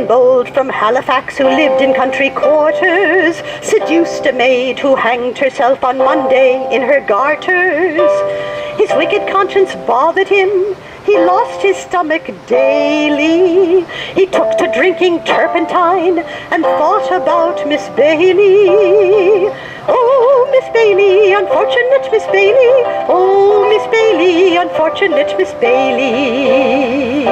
Captain Bold from Halifax, who lived in country quarters, seduced a maid who hanged herself on Monday in her garters. His wicked conscience bothered him. He lost his stomach daily. He took to drinking turpentine and thought about Miss Bailey. Oh, Miss Bailey, unfortunate Miss Bailey. Oh, Miss Bailey, unfortunate Miss Bailey.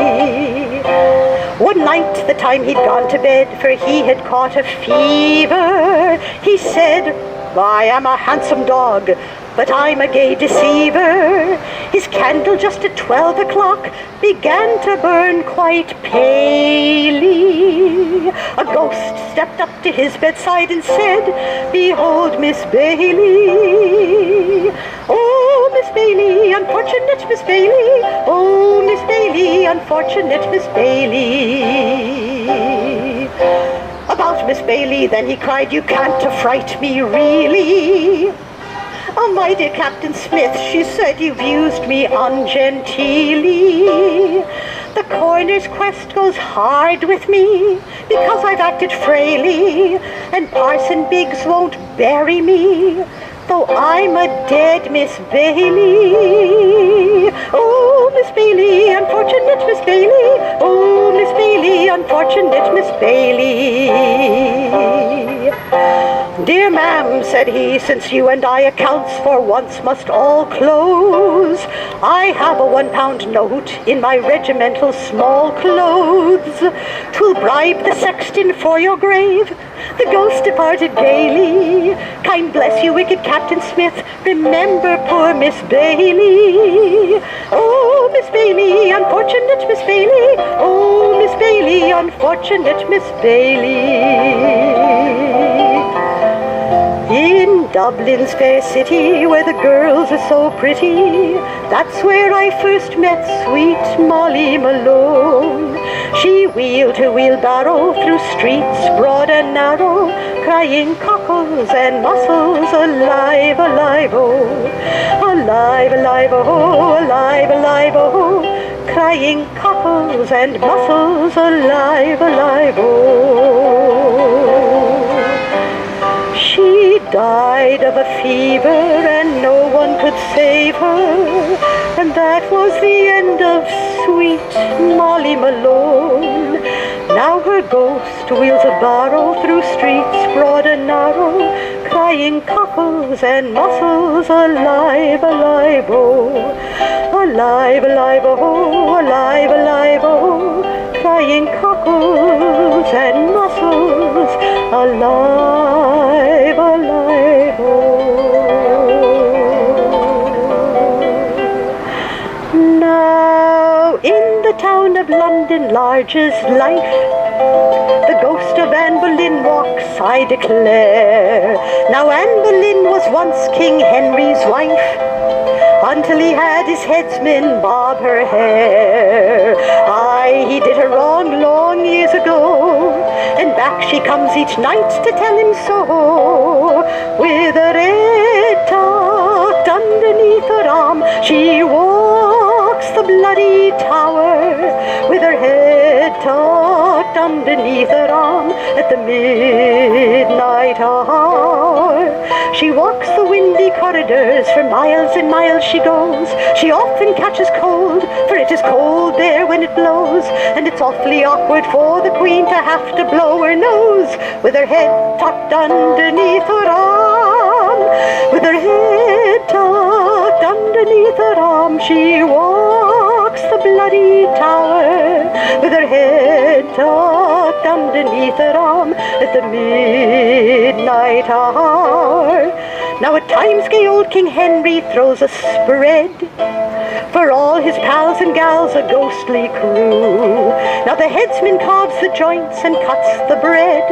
One night, the time he'd gone to bed, for he had caught a fever, he said, I am a handsome dog, but I'm a gay deceiver. His candle just at 12 o'clock began to burn quite palely. A ghost stepped up to his bedside and said, Behold, Miss Bailey. Oh, Miss Bailey, unfortunate Miss Bailey. Oh, Miss Bailey, unfortunate Miss Bailey. About Miss Bailey, then he cried, You can't affright me really. Oh, my dear Captain Smith, she said, You've used me ungenteelly. The coroner's quest goes hard with me, because I've acted frailly, and Parson Biggs won't bury me, though I'm a dead Miss Bailey. Oh, Miss Bailey, unfortunate Miss Bailey. Oh, Miss Bailey, unfortunate Miss Bailey. Dear ma'am, said he, since you and I accounts for once must all close, I have a £1 note in my regimental small clothes. 'Twill bribe the sexton for your grave. The ghost departed gaily. Kind bless you, wicked Captain Smith, remember poor Miss Bailey. Oh, Miss Bailey, unfortunate Miss Bailey. Oh, Miss Bailey, unfortunate Miss Bailey. In Dublin's fair city, where the girls are so pretty, that's where I first met sweet Molly Malone. She wheeled her wheelbarrow through streets broad and narrow, crying cockles and mussels, alive, alive, oh, alive, alive, oh, alive, alive, oh, crying cockles and mussels, alive, alive, oh. She died of a fever and no one could save her, and that was the end of sweet Molly Malone. Now her ghost wheels a barrow through streets broad and narrow, crying cockles and mussels, alive, alive, oh, alive, alive, oh, alive, alive, oh, crying cockles and mussels, alive, alive, oh. Now in the town of London, large as life, the ghost of Anne Boleyn walks, I declare. Now Anne Boleyn was once King Henry's wife, until he had his headsman bob her hair. Aye, he did her wrong long years ago, and back she comes each night to tell him so. With a red tucked underneath her arm, she walks the bloody tower, with her head tucked underneath her arm at the midnight hour. She walks the windy corridors, for miles and miles she goes. She often catches cold, for it is cold there when it blows, and it's awfully awkward for the Queen to have to blow her nose, with her head tucked underneath her arm. With her head tucked underneath her arm, she walks the bloody tower, with her head tucked underneath her arm at the midnight hour. Now at times gay old King Henry throws a spread for all his pals and gals, a ghostly crew. Now the headsman carves the joints and cuts the bread,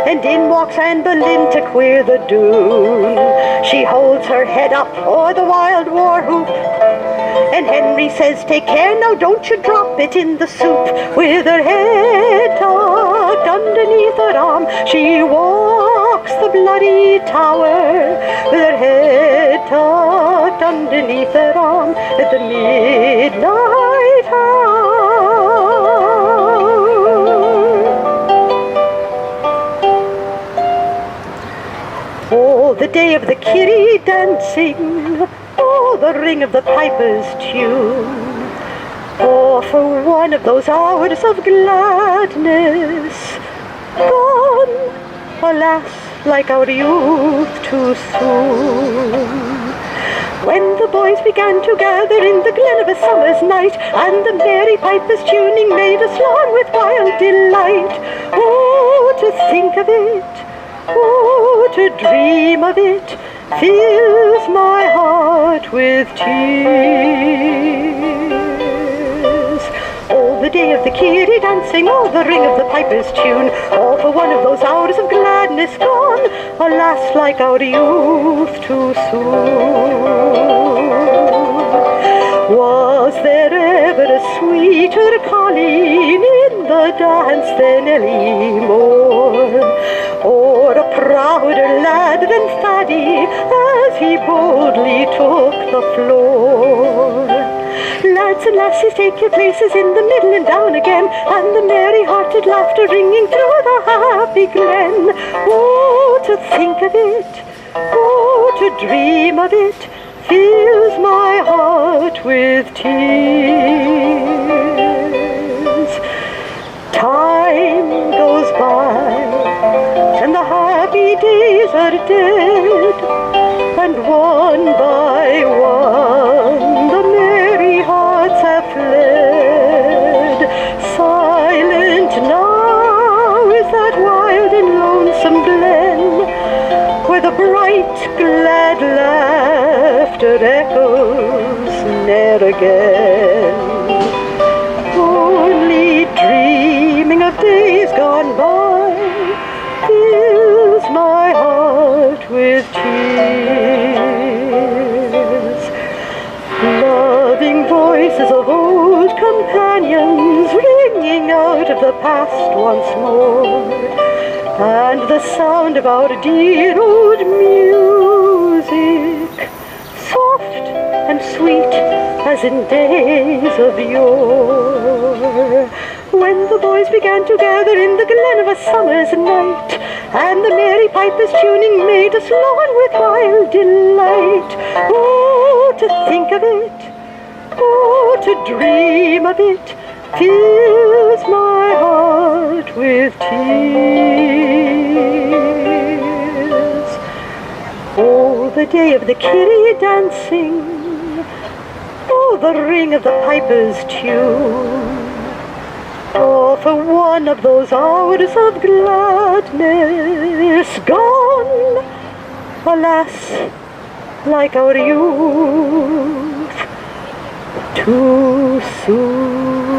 and in walks Anne Boleyn to queer the doon. She holds her head up o'er the wild war whoop, and Henry says, take care now, don't you drop it in the soup. With her head tucked underneath her arm, she walks the bloody tower, with her head tucked underneath her arm at the midnight hour. day of the Kerry dancing, oh, the ring of the piper's tune. Oh, for one of those hours of gladness, gone, alas, like our youth too soon. When the boys began to gather in the glen of a summer's night, and the merry pipers tuning made us long with wild delight. Oh, to think of it, oh, to dream of it, fills my heart with tears. Oh, the day of the Kerry dancing, oh, the ring of the piper's tune, all for one of those hours of gladness gone, alas, like our youth too soon. Was there ever a sweeter calling in the dance than anymore, or a prouder lad than Faddy as he boldly took the floor? Lads and lassies, take your places in the middle and down again, and the merry-hearted laughter ringing through the happy glen. Oh, to think of it, oh, to dream of it, fills my heart with tears. Time goes by, and the happy days are dead, and one by one the merry hearts have fled. Silent now is that wild and lonesome glen, where the bright glad laughter echoes ne'er again. Only dreaming of days gone by fills my heart with tears. Loving voices of old companions ringing out of the past once more, and the sound of our dear old music, soft and sweet as in days of yore. When the boys began to gather in the glen of a summer's night, and the merry pipers tuning made us long with wild delight. Oh, to think of it, oh, to dream of it, fills my heart with tears. Oh, the day of the Kerry dancing, oh, the ring of the piper's tune, oh, for one of those hours of gladness gone, alas, like our youth too soon.